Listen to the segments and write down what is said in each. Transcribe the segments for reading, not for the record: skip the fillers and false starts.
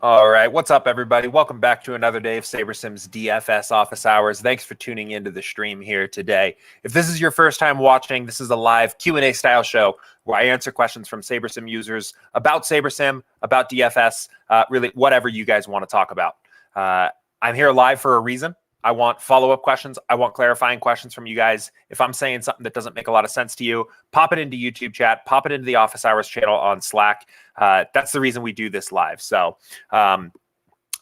All right, what's up, everybody? Welcome back to another day of SaberSim's DFS Office Hours. Thanks for tuning into the stream here today. If this is your first time watching, this is a live Q&A style show where I answer questions from SaberSim users about SaberSim, about DFS, really whatever you guys want to talk about. I'm here live for a reason. I want follow-up questions. I want clarifying questions from you guys. If I'm saying something that doesn't make a lot of sense to you, pop it into YouTube chat, pop it into the Office Hours channel on Slack. That's the reason we do this live. So I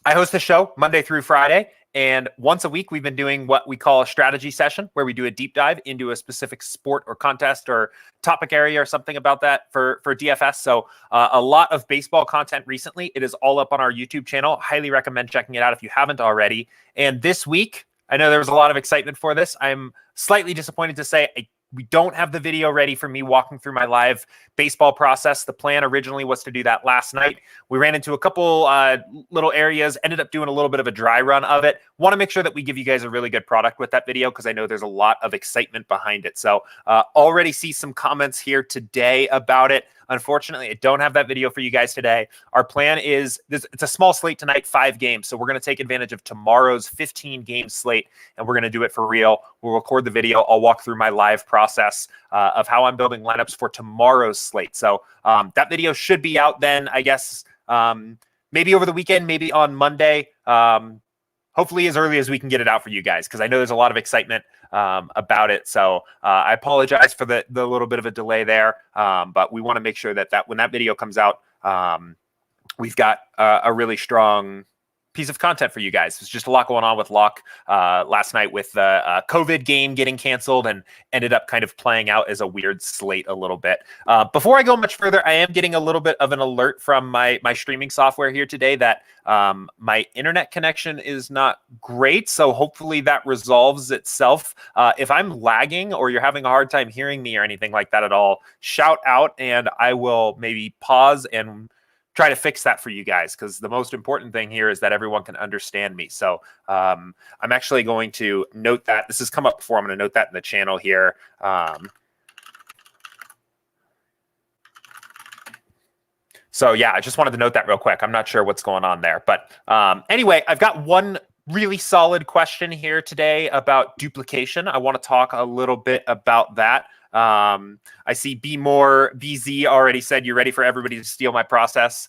host the show Monday through Friday. And once a week, we've been doing what we call a strategy session, where we do a deep dive into a specific sport or contest or topic area or something about that for DFS. So a lot of baseball content recently. It is all up on our YouTube channel. Highly recommend checking it out if you haven't already. And this week, I know there was a lot of excitement for this. I'm slightly disappointed to say we don't have the video ready for me walking through my live baseball process. The plan originally was to do that last night. We ran into a couple little areas, ended up doing a little bit of a dry run of it. Want to make sure that we give you guys a really good product with that video because I know there's a lot of excitement behind it. So already see some comments here today about it. Unfortunately, I don't have that video for you guys today. Our plan is it's a small slate tonight, 5 games. So we're going to take advantage of tomorrow's 15-game slate, and we're going to do it for real. We'll record the video. I'll walk through my live process of how I'm building lineups for tomorrow's slate. So that video should be out then, I guess, maybe over the weekend, maybe on Monday. Hopefully as early as we can get it out for you guys, because I know there's a lot of excitement about it. So I apologize for the little bit of a delay there, but we want to make sure that when that video comes out, we've got a really strong piece of content for you guys. There's just a lot going on with Locke last night with the COVID game getting canceled and ended up kind of playing out as a weird slate a little bit. Before I go much further, I am getting a little bit of an alert from my streaming software here today that my internet connection is not great. So hopefully that resolves itself. If I'm lagging or you're having a hard time hearing me or anything like that at all, shout out and I will maybe pause and try to fix that for you guys, because the most important thing here is that everyone can understand me. So I'm actually going to note that. This has come up before. I'm going to note that in the channel here. So yeah, I just wanted to note that real quick. I'm not sure what's going on there. But anyway, I've got one really solid question here today about duplication. I want to talk a little bit about that. I see BZ already said you're ready for everybody to steal my process.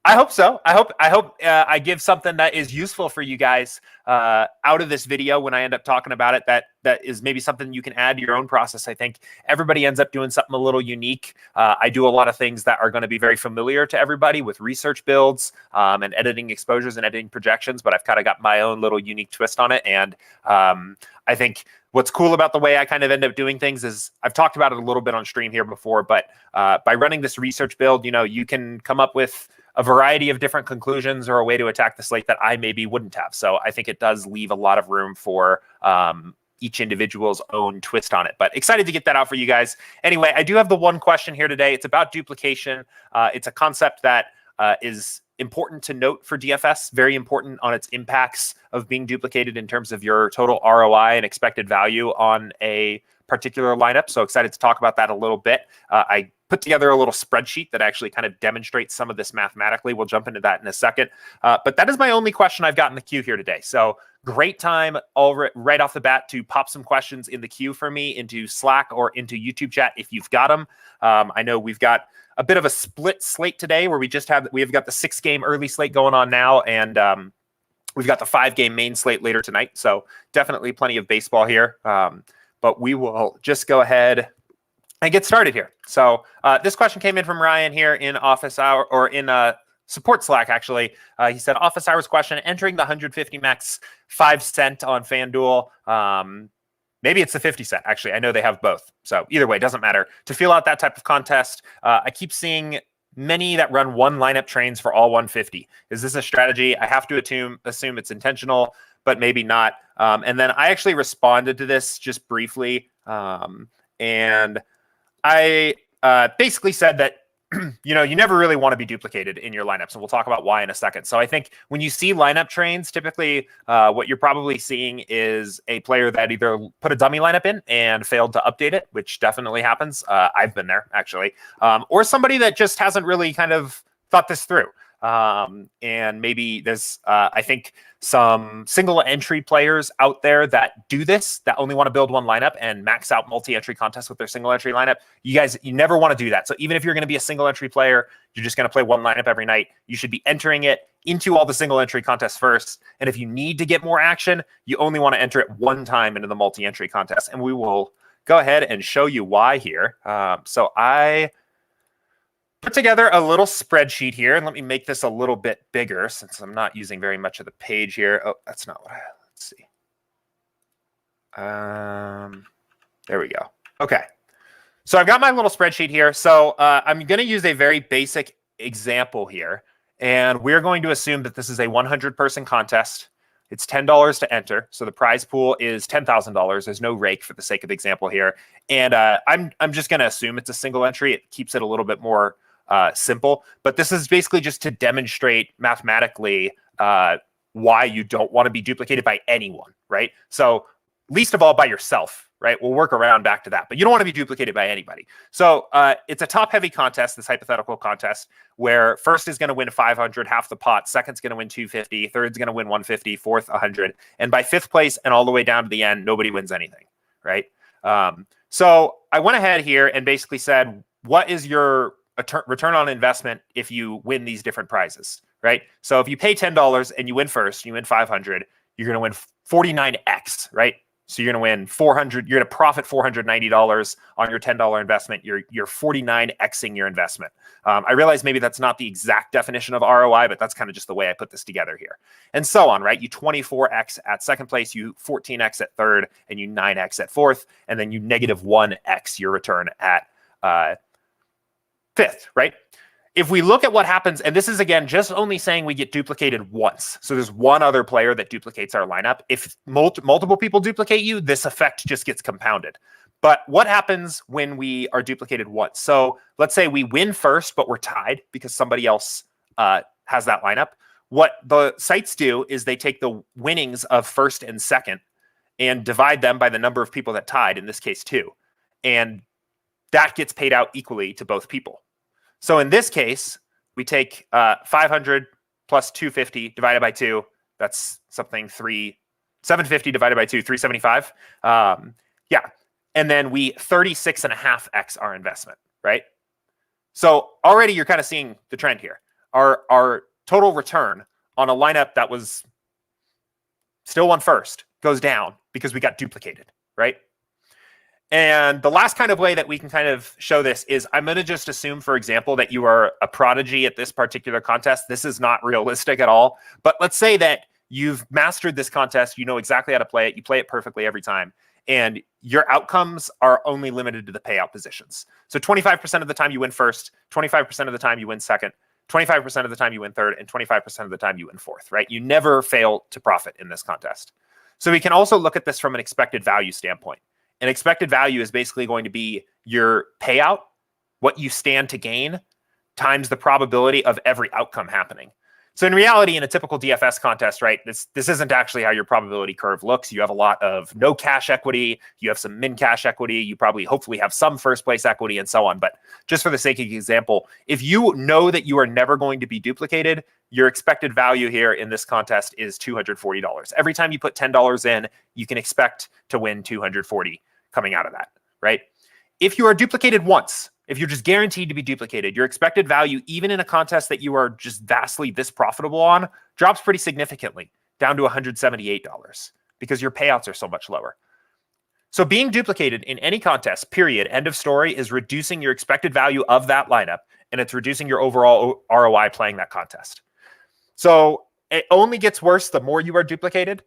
I hope so. I hope I give something that is useful for you guys out of this video when I end up talking about it. That is maybe something you can add to your own process. I think everybody ends up doing something a little unique. I do a lot of things that are going to be very familiar to everybody with research builds and editing exposures and editing projections, but I've kind of got my own little unique twist on it. And I think what's cool about the way I kind of end up doing things is I've talked about it a little bit on stream here before, but by running this research build, you can come up with a variety of different conclusions or a way to attack the slate that I maybe wouldn't have. So I think it does leave a lot of room for each individual's own twist on it. But excited to get that out for you guys. Anyway, I do have the one question here today. It's about duplication. It's a concept that is important to note for DFS, very important on its impacts of being duplicated in terms of your total ROI and expected value on a particular lineup. So excited to talk about that a little bit. I put together a little spreadsheet that actually kind of demonstrates some of this mathematically. We'll jump into that in a second. But that is my only question I've got in the queue here today. So great time right off the bat to pop some questions in the queue for me into Slack or into YouTube chat if you've got them. I know we've got a bit of a split slate today where we've got the 6-game early slate going on now, and we've got the 5-game main slate later tonight. So definitely plenty of baseball here. But we will just go ahead and get started here. So this question came in from Ryan here in Office Hour or in support Slack, actually. He said, Office Hours question, entering the 150 max 5 cent on FanDuel. Maybe it's the 50 cent. Actually, I know they have both. So either way, it doesn't matter. To feel out that type of contest, I keep seeing many that run one lineup trains for all 150. Is this a strategy? I have to assume it's intentional, but maybe not. And then I actually responded to this just briefly. And I basically said that you never really want to be duplicated in your lineups, and we'll talk about why in a second. So I think when you see lineup trains, typically what you're probably seeing is a player that either put a dummy lineup in and failed to update it, which definitely happens. I've been there, actually. Or somebody that just hasn't really kind of thought this through. And maybe there's, I think, some single entry players out there that do this, that only want to build one lineup and max out multi-entry contests with their single entry lineup. You never want to do that. So even if you're going to be a single entry player, you're just going to play one lineup every night, you should be entering it into all the single entry contests first. And if you need to get more action, you only want to enter it one time into the multi-entry contest. And we will go ahead and show you why here. So I put together a little spreadsheet here, and let me make this a little bit bigger since I'm not using very much of the page here. Oh, that's not what let's see. There we go. Okay. So I've got my little spreadsheet here. So I'm going to use a very basic example here, and we're going to assume that this is a 100-person contest. It's $10 to enter. So the prize pool is $10,000. There's no rake for the sake of example here. And I'm just going to assume it's a single entry. It keeps it a little bit more simple, but this is basically just to demonstrate mathematically why you don't want to be duplicated by anyone, right? So least of all by yourself, right? We'll work around back to that, but you don't want to be duplicated by anybody. So it's a top-heavy contest, this hypothetical contest, where first is going to win 500, half the pot, second's going to win 250, third's going to win 150, fourth 100, and by fifth place and all the way down to the end, nobody wins anything, right? So I went ahead here and basically said, what is your return on investment if you win these different prizes, right? So if you pay $10 and you win first, you win 500, you're going to win 49x, right? So you're going to win 400, you're going to profit $490 on your $10 investment. You're 49xing your investment. I realize maybe that's not the exact definition of ROI, but that's kind of just the way I put this together here. And so on, right? You 24x at second place, you 14x at third, and you 9x at fourth, and then you negative 1x your return at fifth, right? If we look at what happens, and this is, again, just only saying we get duplicated once. So there's one other player that duplicates our lineup. If multiple people duplicate you, this effect just gets compounded. But what happens when we are duplicated once? So let's say we win first, but we're tied because somebody else has that lineup. What the sites do is they take the winnings of first and second and divide them by the number of people that tied, in this case 2. And that gets paid out equally to both people. So in this case, we take 500 plus 250 divided by 2. That's something 750 divided by 2, 375. Yeah. And then we 36.5x our investment, right? So already you're kind of seeing the trend here. Our total return on a lineup that was still won first goes down because we got duplicated, right? And the last kind of way that we can kind of show this is I'm going to just assume, for example, that you are a prodigy at this particular contest. This is not realistic at all. But let's say that you've mastered this contest. You know exactly how to play it. You play it perfectly every time. And your outcomes are only limited to the payout positions. So 25% of the time you win first, 25% of the time you win second, 25% of the time you win third, and 25% of the time you win fourth, right? You never fail to profit in this contest. So we can also look at this from an expected value standpoint. An expected value is basically going to be your payout, what you stand to gain, times the probability of every outcome happening. So in reality, in a typical DFS contest, right, this isn't actually how your probability curve looks. You have a lot of no cash equity. You have some min cash equity. You probably hopefully have some first place equity and so on. But just for the sake of example, if you know that you are never going to be duplicated, your expected value here in this contest is $240. Every time you put $10 in, you can expect to win $240 coming out of that, right? If you are duplicated once, if you're just guaranteed to be duplicated, your expected value, even in a contest that you are just vastly this profitable on, drops pretty significantly down to $178 because your payouts are so much lower. So being duplicated in any contest, period, end of story, is reducing your expected value of that lineup, and it's reducing your overall ROI playing that contest. So it only gets worse the more you are duplicated.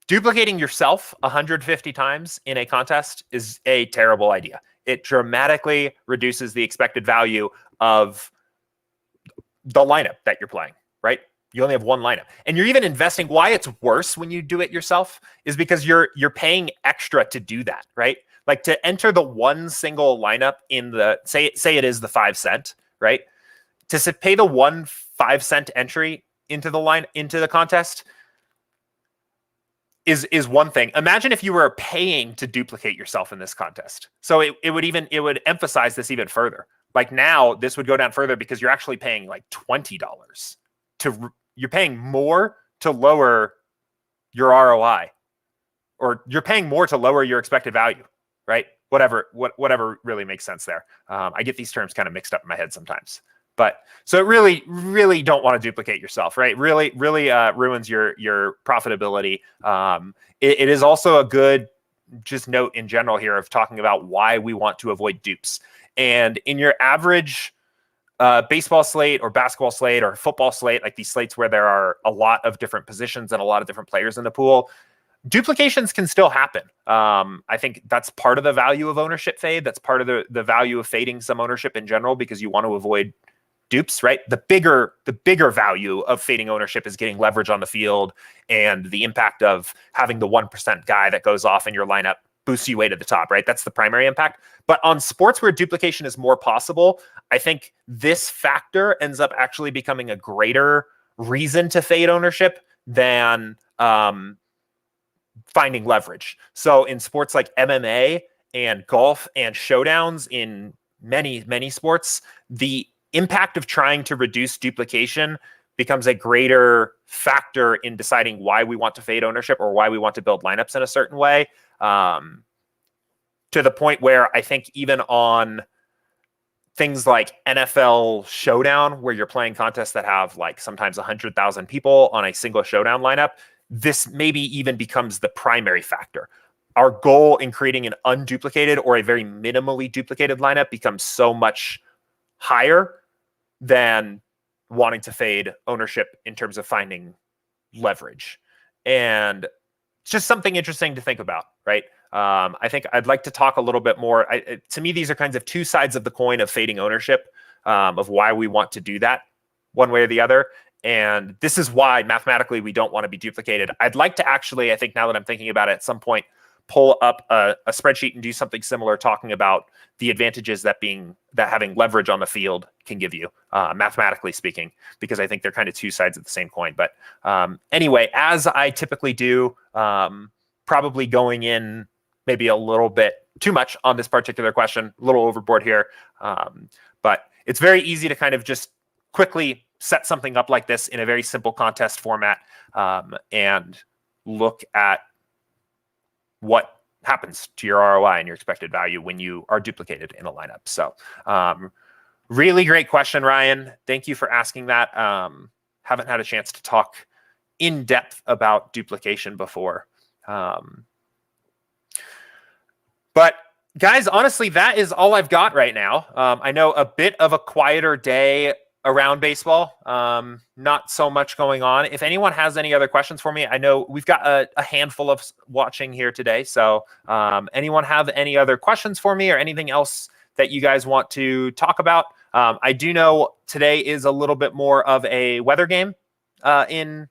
Duplicating yourself 150 times in a contest is a terrible idea. It dramatically reduces the expected value of the lineup that you're playing, right? You only have one lineup. And you're even investing. Why it's worse when you do it yourself is because you're paying extra to do that, right? Like to enter the one single lineup in the, say it is the 5 cent, right? To pay the 1 5 cent entry into the contest is one thing. Imagine if you were paying to duplicate yourself in this contest. So it would emphasize this even further. Like now, this would go down further because you're actually paying like $20 you're paying more to lower your ROI, or you're paying more to lower your expected value, right? Whatever really makes sense there. I get these terms kind of mixed up in my head sometimes. But so really, really don't want to duplicate yourself, right? Really ruins your profitability. It is also a good just note in general here of talking about why we want to avoid dupes. And in your average baseball slate or basketball slate or football slate, like these slates where there are a lot of different positions and a lot of different players in the pool, duplications can still happen. I think that's part of the value of ownership fade. That's part of the value of fading some ownership in general, because you want to avoid dupes, right? The bigger value of fading ownership is getting leverage on the field, and the impact of having the 1% guy that goes off in your lineup boosts you way to the top, right? That's the primary impact. But on sports where duplication is more possible, I think this factor ends up actually becoming a greater reason to fade ownership than finding leverage. So in sports like MMA and golf and showdowns, in many sports, the impact of trying to reduce duplication becomes a greater factor in deciding why we want to fade ownership or why we want to build lineups in a certain way. To the point where I think even on things like NFL Showdown, where you're playing contests that have like sometimes 100,000 people on a single showdown lineup, this maybe even becomes the primary factor. Our goal in creating an unduplicated or a very minimally duplicated lineup becomes so much higher than wanting to fade ownership in terms of finding leverage. And it's just something interesting to think about, right? I think I'd like to talk a little bit more. To me, these are kinds of two sides of the coin of fading ownership, of why we want to do that one way or the other. And this is why mathematically we don't want to be duplicated. I'd like to actually, I think now that I'm thinking about it, at some point, pull up a spreadsheet and do something similar, talking about the advantages that having leverage on the field can give you, mathematically speaking, because I think they're kind of two sides of the same coin. But anyway, as I typically do, probably going in maybe a little bit too much on this particular question, a little overboard here. But it's very easy to kind of just quickly set something up like this in a very simple contest format, and look at what happens to your ROI and your expected value when you are duplicated in a lineup. So really great question, Ryan. Thank you for asking that. Haven't had a chance to talk in depth about duplication before. But guys, honestly, that is all I've got right now. I know a bit of a quieter day around baseball. Not so much going on. If anyone has any other questions for me, I know we've got a handful of watching here today. So anyone have any other questions for me or anything else that you guys want to talk about? I do know today is a little bit more of a weather game in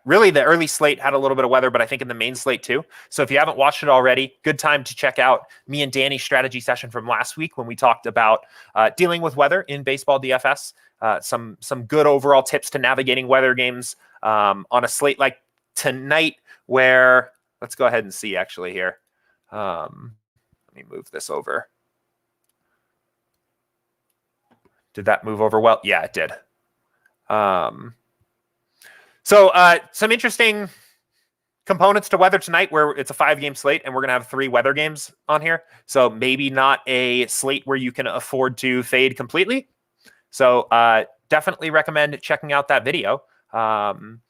really the early slate had a little bit of weather, but I think in the main slate too. So if you haven't watched it already, good time to check out me and Danny's strategy session from last week when we talked about dealing with weather in baseball DFS. Some good overall tips to navigating weather games on a slate like tonight, where let's go ahead and see actually here. Let me move this over. Did that move over well? Yeah, it did. So some interesting components to weather tonight, where it's a 5-game slate and we're going to have 3 weather games on here. So maybe not a slate where you can afford to fade completely. So definitely recommend checking out that video and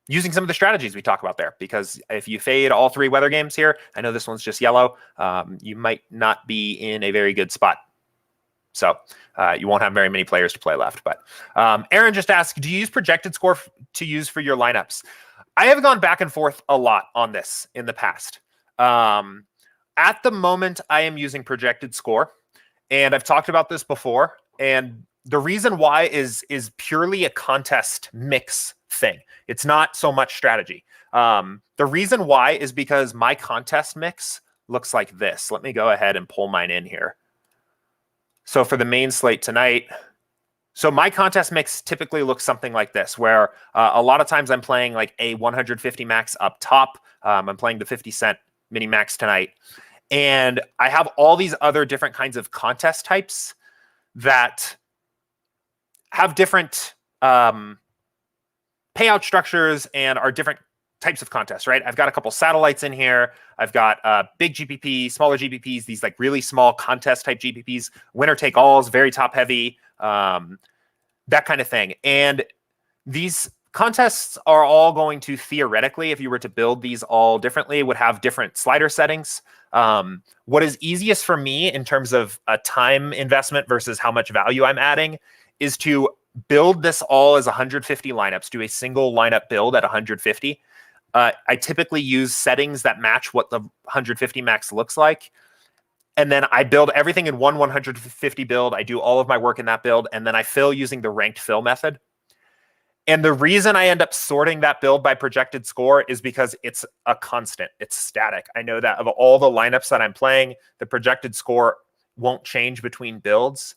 using some of the strategies we talk about there, because if you fade all 3 weather games here, I know this one's just yellow, you might not be in a very good spot. So you won't have very many players to play left. But Aaron just asked, do you use projected score to use for your lineups? I have gone back and forth a lot on this in the past. At the moment, I am using projected score. And I've talked about this before. And the reason why is purely a contest mix thing. It's not so much strategy. The reason why is because my contest mix looks like this. Let me go ahead and pull mine in here. So for the main slate tonight, so my contest mix typically looks something like this, where a lot of times I'm playing like a 150 max up top. I'm playing the 50 cent mini max tonight. And I have all these other different kinds of contest types that have different payout structures and are different types of contests, right? I've got a couple satellites in here. I've got big GPP, smaller GPPs, these like really small contest type GPPs, winner take alls, very top heavy, that kind of thing. And these contests are all going to theoretically, if you were to build these all differently, would have different slider settings. What is easiest for me in terms of a time investment versus how much value I'm adding is to build this all as 150 lineups, do a single lineup build at 150. I typically use settings that match what the 150 max looks like. And then I build everything in one 150 build. I do all of my work in that build. And then I fill using the ranked fill method. And the reason I end up sorting that build by projected score is because it's a constant. It's static. I know that of all the lineups that I'm playing, the projected score won't change between builds.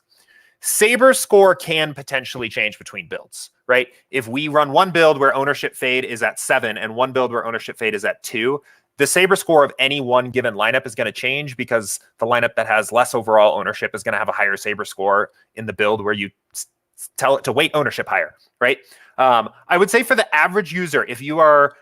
Saber score can potentially change between builds, right? If we run one build where ownership fade is at 7 and one build where ownership fade is at 2, the Saber score of any one given lineup is going to change because the lineup that has less overall ownership is going to have a higher Saber score in the build where you tell it to weight ownership higher, right? I would say for the average user, if you are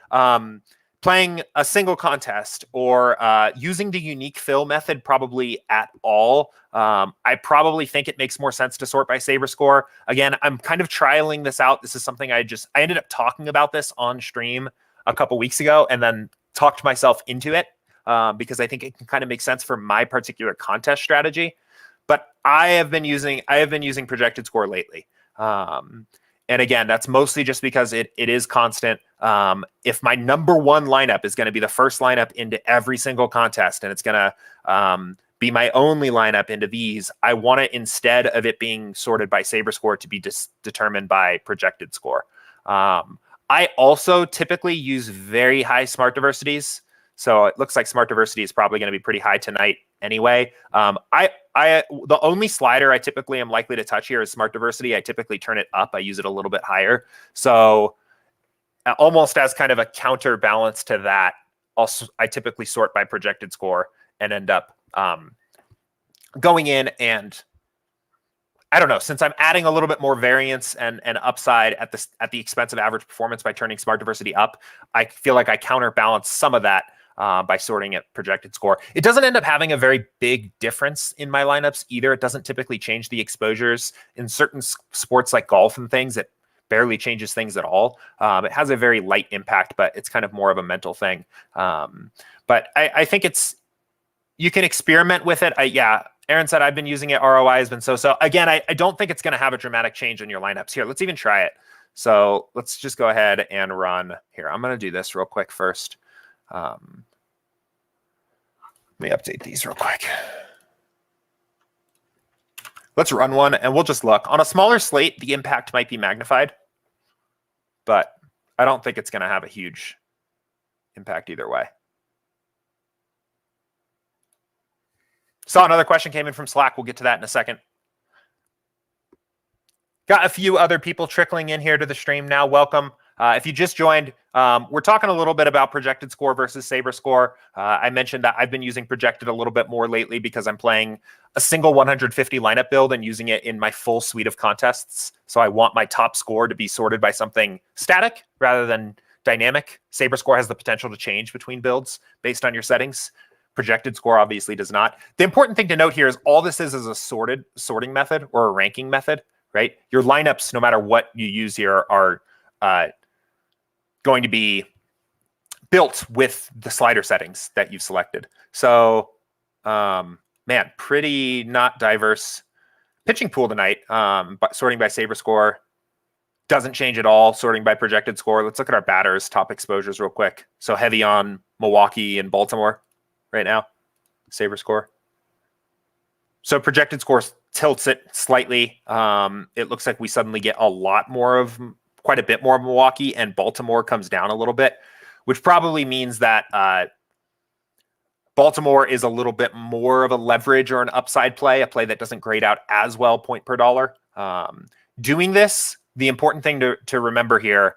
playing a single contest or using the unique fill method probably at all, I probably think it makes more sense to sort by Saber score. Again, I'm kind of trialing this out. This is something I ended up talking about this on stream a couple weeks ago and then talked myself into it because I think it can kind of make sense for my particular contest strategy. But I have been using projected score lately. And again, that's mostly just because it is constant. If my number one lineup is going to be the first lineup into every single contest, and it's going to be my only lineup into these, I want it, instead of it being sorted by Saber score, to be determined by projected score. I also typically use very high smart diversities. So it looks like smart diversity is probably going to be pretty high tonight anyway. The only slider I typically am likely to touch here is smart diversity. I typically turn it up. I use it a little bit higher. So almost as kind of a counterbalance to that, also I typically sort by projected score and end up going in and, I don't know, since I'm adding a little bit more variance and upside at the expense of average performance by turning smart diversity up, I feel like I counterbalance some of that by sorting at projected score. It doesn't end up having a very big difference in my lineups either. It doesn't typically change the exposures. In certain sports like golf and things, it barely changes things at all. It has a very light impact, but it's kind of more of a mental thing. But I think you can experiment with it. Aaron said I've been using it. ROI has been so. Again, I don't think it's going to have a dramatic change in your lineups. Here, let's even try it. So let's just go ahead and run here. I'm going to do this real quick first. Let me update these real quick. Let's run one and we'll just look. On a smaller slate, the impact might be magnified, but I don't think it's going to have a huge impact either way. Saw another question came in from Slack. We'll get to that in a second. Got a few other people trickling in here to the stream now. Welcome. If you just joined, we're talking a little bit about projected score versus Saber score. I mentioned that I've been using projected a little bit more lately because I'm playing a single 150 lineup build and using it in my full suite of contests. So I want my top score to be sorted by something static rather than dynamic. Saber score has the potential to change between builds based on your settings. Projected score obviously does not. The important thing to note here is all this is a sorting method or a ranking method, right? Your lineups, no matter what you use here, are going to be built with the slider settings that you've selected. So, man, pretty not diverse pitching pool tonight. But sorting by Saber score doesn't change at all. Sorting by projected score. Let's look at our batters' top exposures real quick. So heavy on Milwaukee and Baltimore right now, Saber score. So projected score tilts it slightly. It looks like we suddenly get quite a bit more of Milwaukee, and Baltimore comes down a little bit, which probably means that Baltimore is a little bit more of a leverage or an upside play, a play that doesn't grade out as well point per dollar. Doing this, the important thing to remember here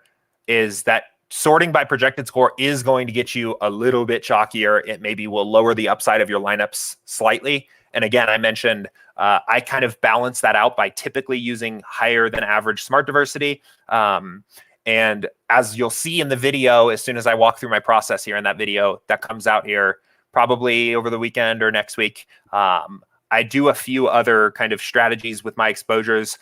is that sorting by projected score is going to get you a little bit chalkier. It maybe will lower the upside of your lineups slightly. And again, I mentioned I kind of balance that out by typically using higher than average smart diversity. And as you'll see in the video, as soon as I walk through my process here in that video that comes out here, probably over the weekend or next week, I do a few other kind of strategies with my exposures.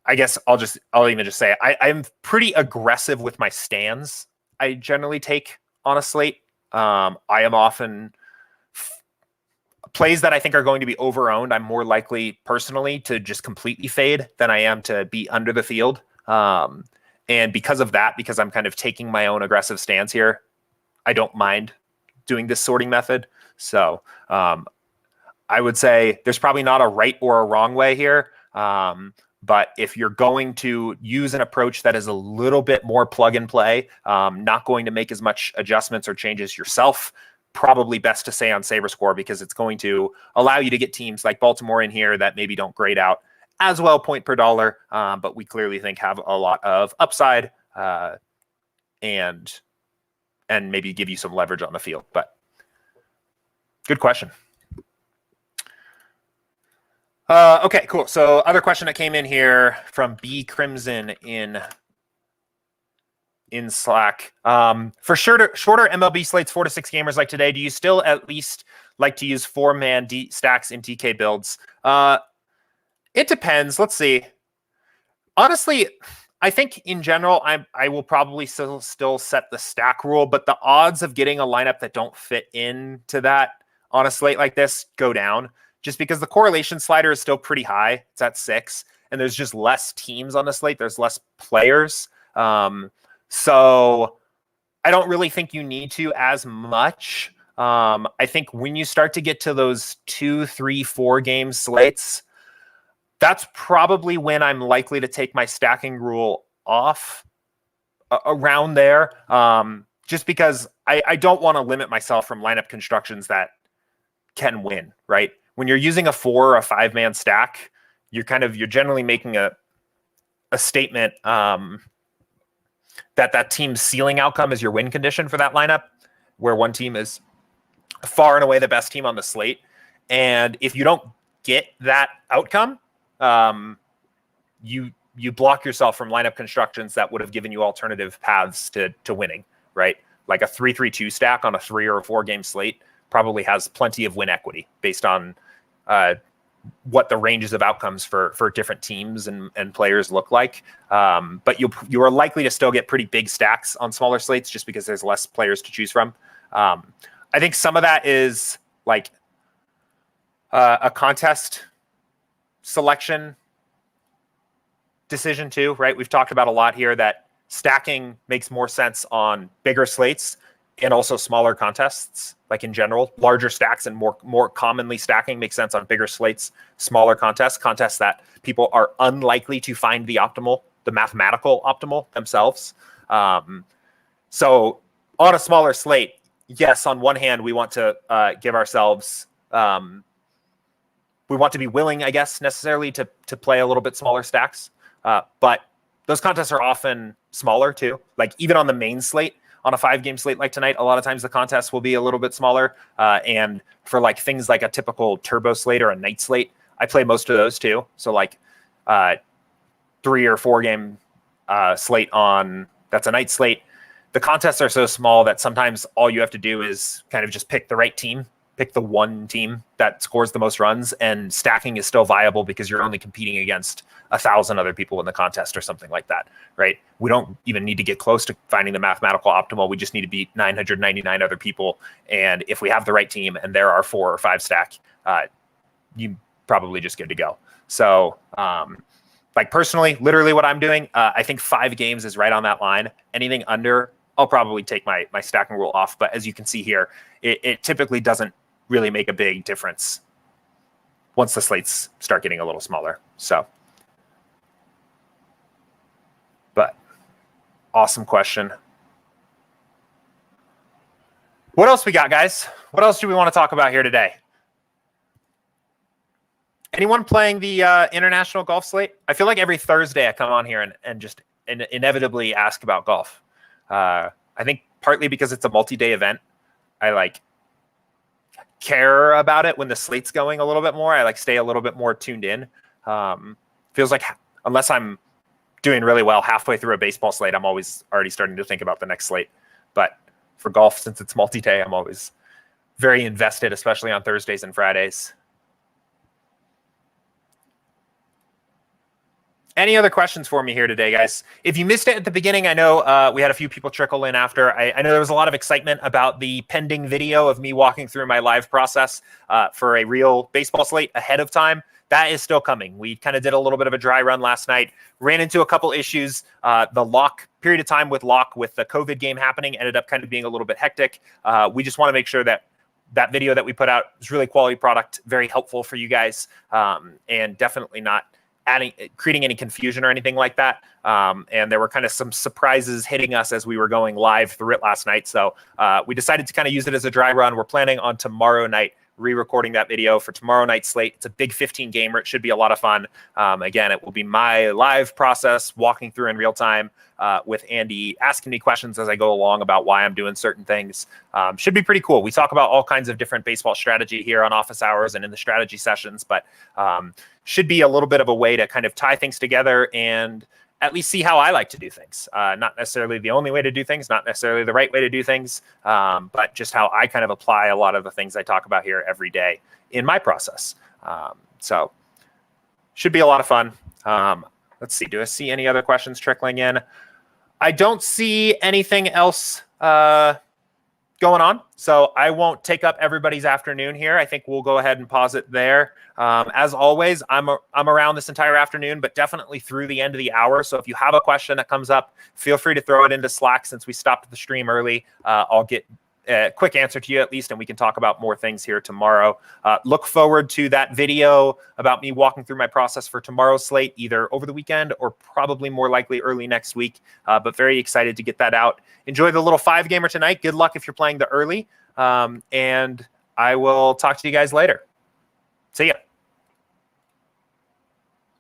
I guess I'll even just say I'm pretty aggressive with my stands. I generally take on a slate. I am often plays that I think are going to be overowned. I'm more likely personally to just completely fade than I am to be under the field. And because of that, because I'm kind of taking my own aggressive stance here, I don't mind doing this sorting method. So I would say there's probably not a right or a wrong way here. But if you're going to use an approach that is a little bit more plug and play, not going to make as much adjustments or changes yourself, probably best to stay on SaberScore because it's going to allow you to get teams like Baltimore in here that maybe don't grade out as well point per dollar, but we clearly think have a lot of upside and maybe give you some leverage on the field. But good question. Okay, cool. So other question that came in here from B Crimson in Slack. For shorter MLB slates, 4 to 6 gamers like today, do you still at least like to use 4-man stacks in TK builds? It depends. Let's see. Honestly, I think in general, I will probably still set the stack rule, but the odds of getting a lineup that don't fit into that on a slate like this go down just because the correlation slider is still pretty high. It's at 6, and there's just less teams on the slate. There's less players. So I don't really think you need to as much. I think when you start to get to those 2, 3, 4 game slates, that's probably when I'm likely to take my stacking rule off around there. Just because I don't want to limit myself from lineup constructions that can win, right? When you're using a 4 or a 5-man stack, you're generally making a statement that team's ceiling outcome is your win condition for that lineup, where one team is far and away the best team on the slate. And if you don't get that outcome, you block yourself from lineup constructions that would have given you alternative paths to winning, right? Like a 3-3-2 stack on a 3 or a 4 game slate probably has plenty of win equity based on what the ranges of outcomes for different teams and players look like. But you are likely to still get pretty big stacks on smaller slates just because there's less players to choose from. I think some of that is like a contest selection decision too, right? We've talked about a lot here that stacking makes more sense on bigger slates and also smaller contests. Like in general, larger stacks and more commonly stacking makes sense on bigger slates, smaller contests that people are unlikely to find the mathematical optimal themselves. So on a smaller slate, yes, on one hand, we want to give ourselves we want to be willing, I guess, necessarily to play a little bit smaller stacks. But those contests are often smaller too. Like even on the main slate, on a 5-game slate like tonight, a lot of times the contests will be a little bit smaller. And for like things like a typical turbo slate or a night slate, I play most of those too. So like 3 or 4 game slate that's a night slate. The contests are so small that sometimes all you have to do is kind of just pick the right team, pick the one team that scores the most runs, and stacking is still viable because you're only competing against 1,000 other people in the contest or something like that, right? We don't even need to get close to finding the mathematical optimal. We just need to beat 999 other people. And if we have the right team and there are 4 or 5 stack, you probably just good to go. So like personally, literally what I'm doing, I think 5 games is right on that line. Anything under, I'll probably take my stacking rule off. But as you can see here, it typically doesn't really make a big difference once the slates start getting a little smaller. So, but awesome question. What else we got, guys? What else do we want to talk about here today? Anyone playing the international golf slate? I feel like every Thursday I come on here and just inevitably ask about golf. I think partly because it's a multi-day event, I like care about it when the slate's going a little bit more. I like stay a little bit more tuned in. Feels like unless I'm doing really well halfway through a baseball slate, I'm always already starting to think about the next slate. But for golf, since it's multi-day, I'm always very invested, especially on Thursdays and Fridays. Any other questions for me here today, guys? If you missed it at the beginning, I know we had a few people trickle in after. I know there was a lot of excitement about the pending video of me walking through my live process for a real baseball slate ahead of time. That is still coming. We kind of did a little bit of a dry run last night, ran into a couple issues. The lock period of time with the COVID game happening ended up kind of being a little bit hectic. We just want to make sure that that video that we put out is really quality product, very helpful for you guys, and definitely not creating any confusion or anything like that. And there were kind of some surprises hitting us as we were going live through it last night. So we decided to kind of use it as a dry run. We're planning on tomorrow night re-recording that video for tomorrow night's slate. It's a big 15 gamer. It should be a lot of fun. Again, it will be my live process walking through in real time with Andy asking me questions as I go along about why I'm doing certain things. Should be pretty cool. We talk about all kinds of different baseball strategy here on office hours and in the strategy sessions, but should be a little bit of a way to kind of tie things together and at least see how I like to do things. Not necessarily the only way to do things, not necessarily the right way to do things, but just how I kind of apply a lot of the things I talk about here every day in my process. So should be a lot of fun. Let's see. Do I see any other questions trickling in? I don't see anything else going on, so I won't take up everybody's afternoon here. I think we'll go ahead and pause it there. As always, I'm around this entire afternoon, but definitely through the end of the hour. So if you have a question that comes up, feel free to throw it into Slack since we stopped the stream early. I'll get a quick answer to you at least, and we can talk about more things here tomorrow. Look forward to that video about me walking through my process for tomorrow's slate, either over the weekend or probably more likely early next week. But very excited to get that out. Enjoy the little 5-gamer tonight. Good luck if you're playing the early. And I will talk to you guys later. See ya.